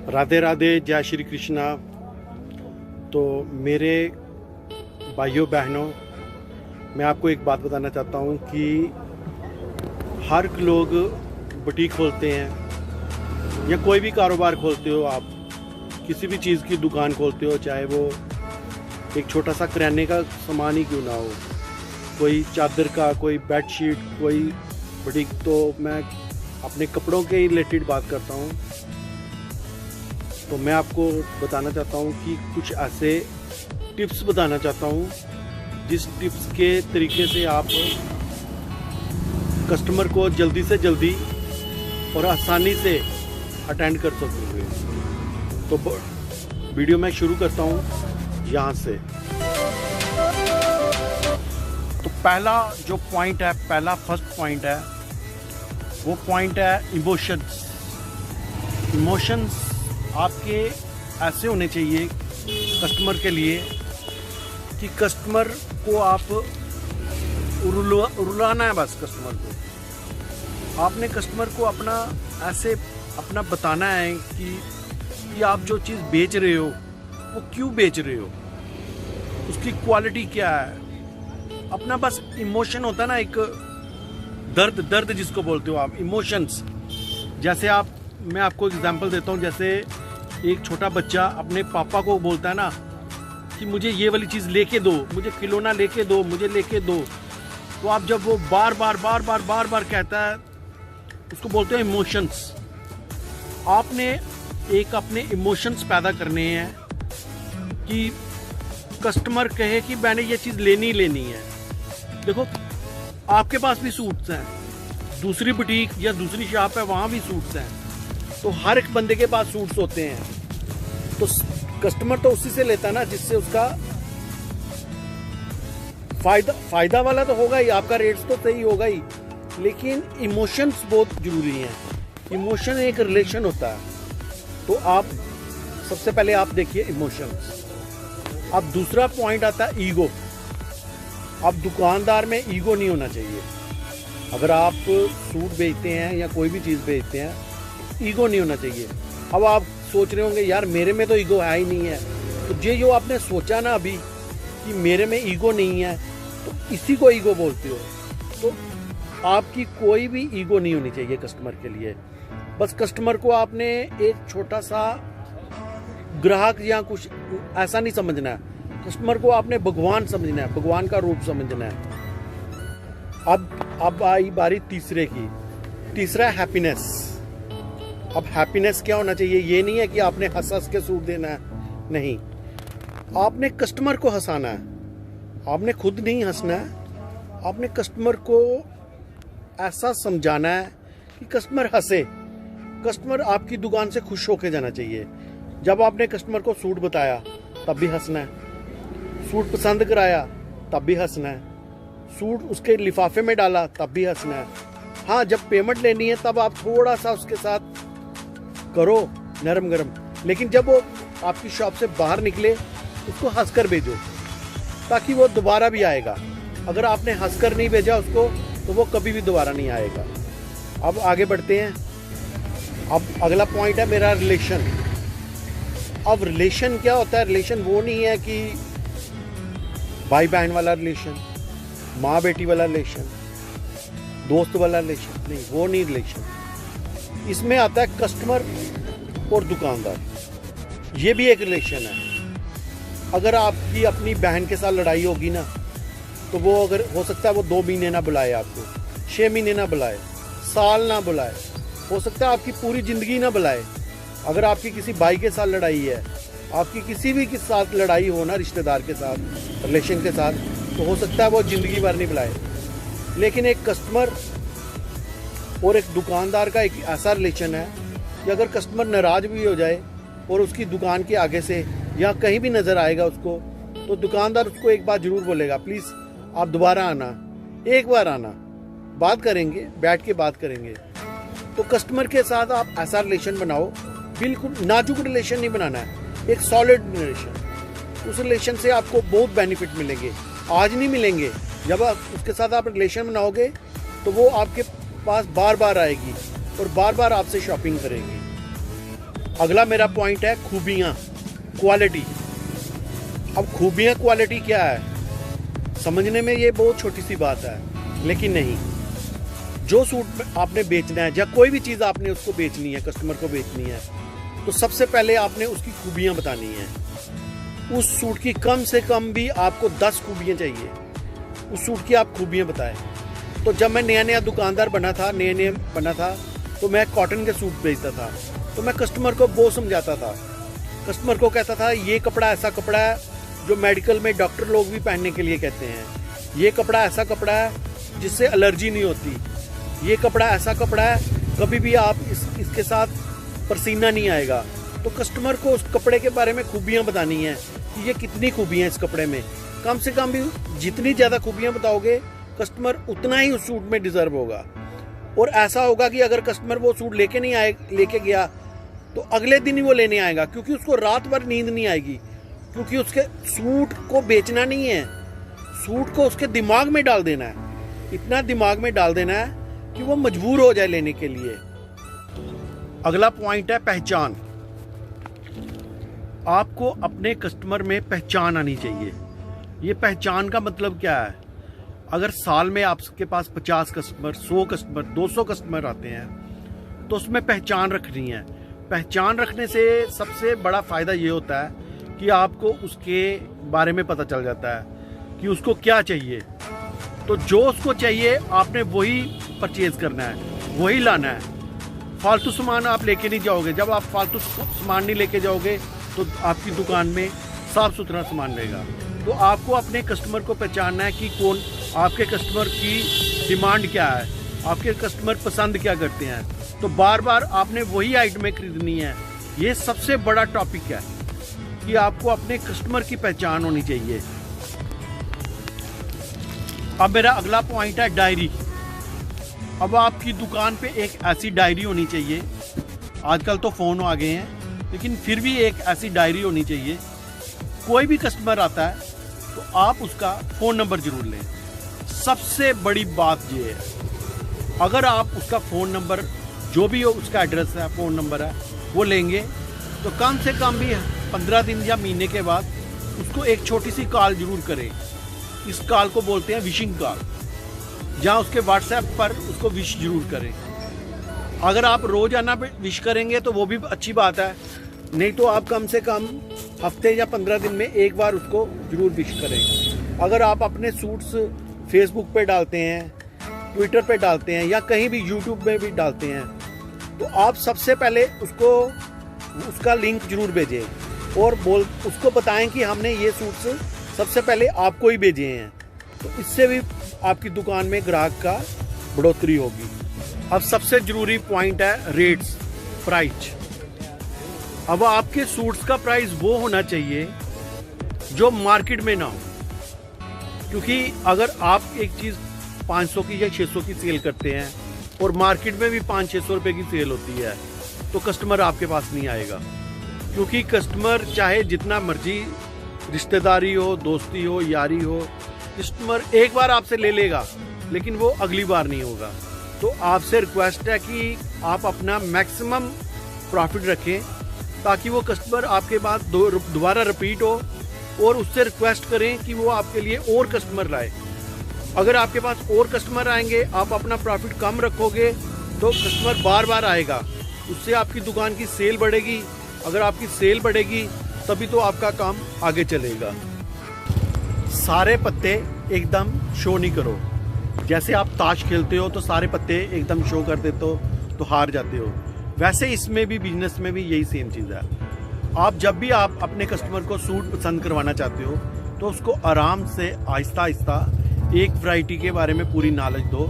राधे राधे, जय श्री कृष्णा। तो मेरे भाइयों बहनों, मैं आपको एक बात बताना चाहता हूँ कि हर लोग बुटीक खोलते हैं या कोई भी कारोबार खोलते हो, आप किसी भी चीज़ की दुकान खोलते हो, चाहे वो एक छोटा सा किराने का सामान ही क्यों ना हो, कोई चादर का, कोई बेडशीट, कोई बुटीक। तो मैं अपने कपड़ों के रिलेटेड बात करता हूँ। तो मैं आपको बताना चाहता हूँ कि कुछ ऐसे टिप्स बताना चाहता हूँ जिस टिप्स के तरीके से आप कस्टमर को जल्दी से जल्दी और आसानी से अटेंड कर सकोगे। तो वीडियो मैं शुरू करता हूँ यहाँ से। तो पहला जो पॉइंट है, पहला फर्स्ट पॉइंट है, वो पॉइंट है इमोशंस। इमोशंस आपके ऐसे होने चाहिए कस्टमर के लिए कि कस्टमर को आप रुलाना है। बस कस्टमर को आपने कस्टमर को अपना बताना है कि आप जो चीज़ बेच रहे हो वो क्यों बेच रहे हो, उसकी क्वालिटी क्या है। अपना बस इमोशन होता है ना, एक दर्द जिसको बोलते हो आप, इमोशंस। जैसे मैं आपको एग्जांपल देता हूँ। जैसे एक छोटा बच्चा अपने पापा को बोलता है ना कि मुझे ये वाली चीज़ लेके दो, मुझे खिलौना लेके दो, मुझे लेके दो। तो आप जब वो बार बार कहता है, उसको बोलते हैं इमोशंस। आपने अपने इमोशंस पैदा करने हैं कि कस्टमर कहे कि मैंने ये चीज़ लेनी है। देखो, आपके पास भी सूट्स हैं, दूसरी बुटीक या दूसरी शॉप है, वहाँ भी सूट्स हैं। तो हर एक बंदे के पास सूट्स होते हैं। तो कस्टमर तो उसी से लेता है ना जिससे उसका फायदा वाला तो होगा ही, आपका रेट्स तो सही होगा ही, लेकिन इमोशंस बहुत जरूरी हैं। इमोशन एक रिलेशन होता है। तो आप सबसे पहले आप देखिए इमोशंस। अब दूसरा पॉइंट आता है ईगो। अब दुकानदार में ईगो नहीं होना चाहिए। अगर आप सूट बेचते हैं या कोई भी चीज़ बेचते हैं, ईगो नहीं होना चाहिए। अब आप सोच रहे होंगे यार मेरे में तो ईगो है ही नहीं है। तो ये जो आपने सोचा ना अभी कि मेरे में ईगो नहीं है, तो इसी को ईगो बोलते हो। तो आपकी कोई भी ईगो नहीं होनी चाहिए कस्टमर के लिए। बस कस्टमर को आपने एक छोटा सा ग्राहक या कुछ ऐसा नहीं समझना है। कस्टमर को आपने भगवान समझना है, भगवान का रूप समझना है। अब आई बारी तीसरे की। तीसरा है हैप्पीनेस। अब हैप्पीनेस क्या होना चाहिए? ये नहीं है कि आपने हंस के सूट देना है, नहीं। आपने कस्टमर को हंसाना है, आपने खुद नहीं हंसना है। आपने कस्टमर को ऐसा समझाना है कि कस्टमर हंसे। कस्टमर आपकी दुकान से खुश होकर जाना चाहिए। जब आपने कस्टमर को सूट बताया तब भी हंसना है, सूट पसंद कराया तब भी हंसना है, सूट उसके लिफाफे में डाला तब भी हंसना है। हाँ, जब पेमेंट लेनी है तब आप थोड़ा सा उसके साथ करो नरम गरम, लेकिन जब वो आपकी शॉप से बाहर निकले उसको हंसकर भेजो, ताकि वो दोबारा भी आएगा। अगर आपने हंसकर नहीं भेजा उसको तो वो कभी भी दोबारा नहीं आएगा। अब आगे बढ़ते हैं। अब अगला पॉइंट है मेरा रिलेशन। अब रिलेशन क्या होता है? रिलेशन वो नहीं है कि भाई बहन वाला रिलेशन, माँ बेटी वाला रिलेशन, दोस्त वाला रिलेशन, नहीं, वो नहीं रिलेशन। इसमें आता है कस्टमर और दुकानदार, ये भी एक रिलेशन है। अगर आपकी अपनी बहन के साथ लड़ाई होगी ना, तो वो अगर हो सकता है वो 2 महीने ना बुलाए आपको, 6 महीने ना बुलाए, साल ना बुलाए, हो सकता है आपकी पूरी ज़िंदगी ना बुलाए। अगर आपकी किसी भाई के साथ लड़ाई है, आपकी किसी भी के साथ लड़ाई हो ना, रिश्तेदार के साथ, रिलेशन के साथ, तो हो सकता है वो ज़िंदगी भर नहीं बुलाए। लेकिन एक कस्टमर और एक दुकानदार का एक ऐसा रिलेशन है कि अगर कस्टमर नाराज़ भी हो जाए और उसकी दुकान के आगे से या कहीं भी नज़र आएगा उसको, तो दुकानदार उसको एक बात ज़रूर बोलेगा, प्लीज़ आप दोबारा आना, एक बार आना, बात करेंगे, बैठ के बात करेंगे। तो कस्टमर के साथ आप ऐसा रिलेशन बनाओ, बिल्कुल नाजुक रिलेशन नहीं बनाना है, एक सॉलिड रिलेशन। उस रिलेशन से आपको बहुत बेनिफिट मिलेंगे, आज नहीं मिलेंगे। जब आप उसके साथ आप रिलेशन बनाओगे तो वो आपके पास बार बार आएगी और बार बार आपसे शॉपिंग करेगी। अगला मेरा पॉइंट है खूबियां, क्वालिटी। अब खूबियां क्वालिटी क्या है, समझने में ये बहुत छोटी सी बात है, लेकिन नहीं, जो सूट आपने बेचना है या कोई भी चीज़ आपने उसको बेचनी है, कस्टमर को बेचनी है, तो सबसे पहले आपने उसकी खूबियां बतानी है। उस सूट की कम से कम भी आपको 10 खूबियां चाहिए, उस सूट की आप खूबियां बताएं। तो जब मैं नया दुकानदार बना था, तो मैं कॉटन के सूट बेचता था, तो मैं कस्टमर को बहुत समझाता था। कस्टमर को कहता था ये कपड़ा ऐसा कपड़ा है जो मेडिकल में डॉक्टर लोग भी पहनने के लिए कहते हैं, ये कपड़ा ऐसा कपड़ा है जिससे एलर्जी नहीं होती, ये कपड़ा ऐसा कपड़ा है कभी भी आप इसके साथ पसीना नहीं आएगा। तो कस्टमर को उस कपड़े के बारे में खूबियां बतानी है कि ये कितनी खूबियां इस कपड़े में, कम से कम भी जितनी ज़्यादा खूबियां बताओगे कस्टमर उतना ही उस सूट में डिजर्व होगा। और ऐसा होगा कि अगर कस्टमर वो सूट लेके गया तो अगले दिन ही वो लेने आएगा, क्योंकि उसको रात भर नींद नहीं आएगी, क्योंकि उसके सूट को बेचना नहीं है, सूट को उसके दिमाग में डाल देना है, इतना दिमाग में डाल देना है कि वो मजबूर हो जाए लेने के लिए। अगला पॉइंट है पहचान। आपको अपने कस्टमर में पहचान आनी चाहिए। ये पहचान का मतलब क्या है, अगर साल में आपके पास 50 कस्टमर, 100 कस्टमर, 200 कस्टमर आते हैं, तो उसमें पहचान रखनी है। पहचान रखने से सबसे बड़ा फ़ायदा ये होता है कि आपको उसके बारे में पता चल जाता है कि उसको क्या चाहिए। तो जो उसको चाहिए आपने वही परचेज करना है, वही लाना है। फालतू सामान आप लेके नहीं जाओगे। जब आप फालतू सामान नहीं लेके जाओगे तो आपकी दुकान में साफ सुथरा सामान रहेगा। तो आपको अपने कस्टमर को पहचानना है कि कौन, आपके कस्टमर की डिमांड क्या है, आपके कस्टमर पसंद क्या करते हैं। तो बार बार आपने वही आइटमें खरीदनी है। ये सबसे बड़ा टॉपिक है कि आपको अपने कस्टमर की पहचान होनी चाहिए। अब मेरा अगला पॉइंट है डायरी। अब आपकी दुकान पे एक ऐसी डायरी होनी चाहिए, आजकल तो फ़ोन आ गए हैं, लेकिन फिर भी एक ऐसी डायरी होनी चाहिए। कोई भी कस्टमर आता है तो आप उसका फ़ोन नंबर ज़रूर लें। सबसे बड़ी बात ये है, अगर आप उसका फ़ोन नंबर, जो भी हो उसका एड्रेस है, फ़ोन नंबर है, वो लेंगे तो कम से कम भी 15 दिन या महीने के बाद उसको एक छोटी सी कॉल ज़रूर करें। इस कॉल को बोलते हैं विशिंग कॉल, जहाँ उसके व्हाट्सएप पर उसको विश जरूर करें। अगर आप रोज़ाना विश करेंगे तो वो भी अच्छी बात है, नहीं तो आप कम से कम हफ्ते या 15 दिन में एक बार उसको जरूर विश करें। अगर आप अपने सूट्स फेसबुक पे डालते हैं, ट्विटर पे डालते हैं, या कहीं भी यूट्यूब में भी डालते हैं, तो आप सबसे पहले उसको उसका लिंक जरूर भेजें और उसको बताएं कि हमने ये सूट्स सबसे पहले आपको ही भेजे हैं। तो इससे भी आपकी दुकान में ग्राहक का बढ़ोतरी होगी। अब सबसे जरूरी पॉइंट है रेट्स, प्राइस। अब आपके सूट्स का प्राइस वो होना चाहिए जो मार्केट में ना हो, क्योंकि अगर आप एक चीज़ 500 की या 600 की सेल करते हैं और मार्केट में भी 500-600 रुपए की सेल होती है, तो कस्टमर आपके पास नहीं आएगा। क्योंकि कस्टमर चाहे जितना मर्जी रिश्तेदारी हो, दोस्ती हो, यारी हो, कस्टमर एक बार आपसे ले लेगा, लेकिन वो अगली बार नहीं होगा। तो आपसे रिक्वेस्ट है कि आप अपना मैक्सिमम प्रॉफिट रखें, ताकि वो कस्टमर आपके पास दोबारा रिपीट हो, और उससे रिक्वेस्ट करें कि वो आपके लिए और कस्टमर लाए। अगर आपके पास और कस्टमर आएंगे, आप अपना प्रॉफिट कम रखोगे, तो कस्टमर बार बार आएगा, उससे आपकी दुकान की सेल बढ़ेगी। अगर आपकी सेल बढ़ेगी तभी तो आपका काम आगे चलेगा। सारे पत्ते एकदम शो नहीं करो। जैसे आप ताश खेलते हो तो सारे पत्ते एकदम शो कर देते हो तो हार जाते हो, वैसे इसमें भी, बिजनेस में भी यही सेम चीज़ है। आप जब भी आप अपने कस्टमर को सूट पसंद करवाना चाहते हो तो उसको आराम से आहिस्ता आहिस्ता एक वैरायटी के बारे में पूरी नॉलेज दो,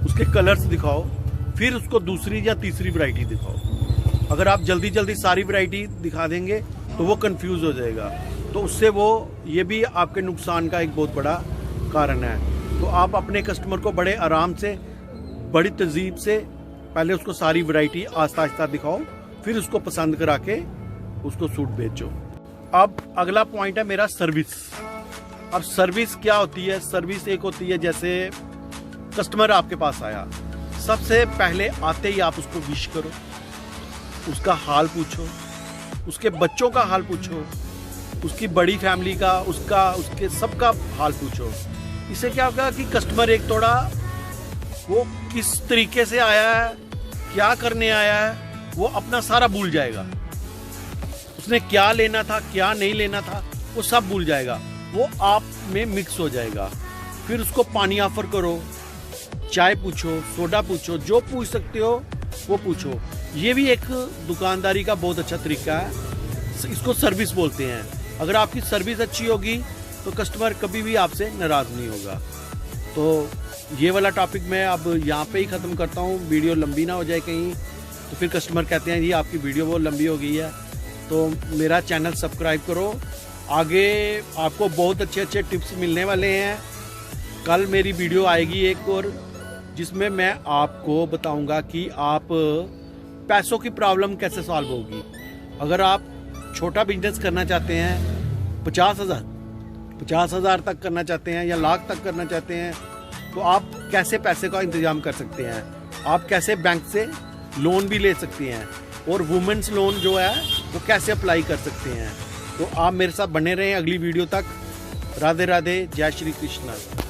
उसके कलर्स दिखाओ, फिर उसको दूसरी या तीसरी वैरायटी दिखाओ। अगर आप जल्दी जल्दी सारी वैरायटी दिखा देंगे तो वो कंफ्यूज हो जाएगा, तो उससे वो ये भी आपके नुकसान का एक बहुत बड़ा कारण है। तो आप अपने कस्टमर को बड़े आराम से, बड़ी तहजीब से पहले उसको सारी वैरायटी आहिस्ता आहिस्ता दिखाओ, फिर उसको पसंद करा के उसको सूट बेचो। अब अगला पॉइंट है मेरा सर्विस। अब सर्विस क्या होती है? सर्विस एक होती है, जैसे कस्टमर आपके पास आया, सबसे पहले आते ही आप उसको विश करो, उसका हाल पूछो, उसके बच्चों का हाल पूछो, उसकी बड़ी फैमिली का, उसके सबका हाल पूछो। इससे क्या होगा कि कस्टमर एक थोड़ा वो किस तरीके से आया है, क्या करने आया है, वो अपना सारा भूल जाएगा। उसने क्या लेना था, क्या नहीं लेना था, वो सब भूल जाएगा। वो आप में मिक्स हो जाएगा। फिर उसको पानी ऑफर करो, चाय पूछो, सोडा पूछो, जो पूछ सकते हो वो पूछो। ये भी एक दुकानदारी का बहुत अच्छा तरीका है। इसको सर्विस बोलते हैं। अगर आपकी सर्विस अच्छी होगी तो कस्टमर कभी भी आपसे नाराज नहीं होगा। तो ये वाला टॉपिक मैं अब यहाँ पे ही ख़त्म करता हूँ, वीडियो लंबी ना हो जाए कहीं, तो फिर कस्टमर कहते हैं जी आपकी वीडियो बहुत लंबी हो गई है। तो मेरा चैनल सब्सक्राइब करो, आगे आपको बहुत अच्छे अच्छे टिप्स मिलने वाले हैं। कल मेरी वीडियो आएगी एक और, जिसमें मैं आपको बताऊंगा कि आप पैसों की प्रॉब्लम कैसे सॉल्व होगी। अगर आप छोटा बिजनेस करना चाहते हैं, 50,000 तक करना चाहते हैं या लाख तक करना चाहते हैं, तो आप कैसे पैसे का इंतजाम कर सकते हैं, आप कैसे बैंक से लोन भी ले सकते हैं, और वुमेन्स लोन जो है वो कैसे अप्लाई कर सकते हैं। तो आप मेरे साथ बने रहें अगली वीडियो तक। राधे राधे, जय श्री कृष्ण।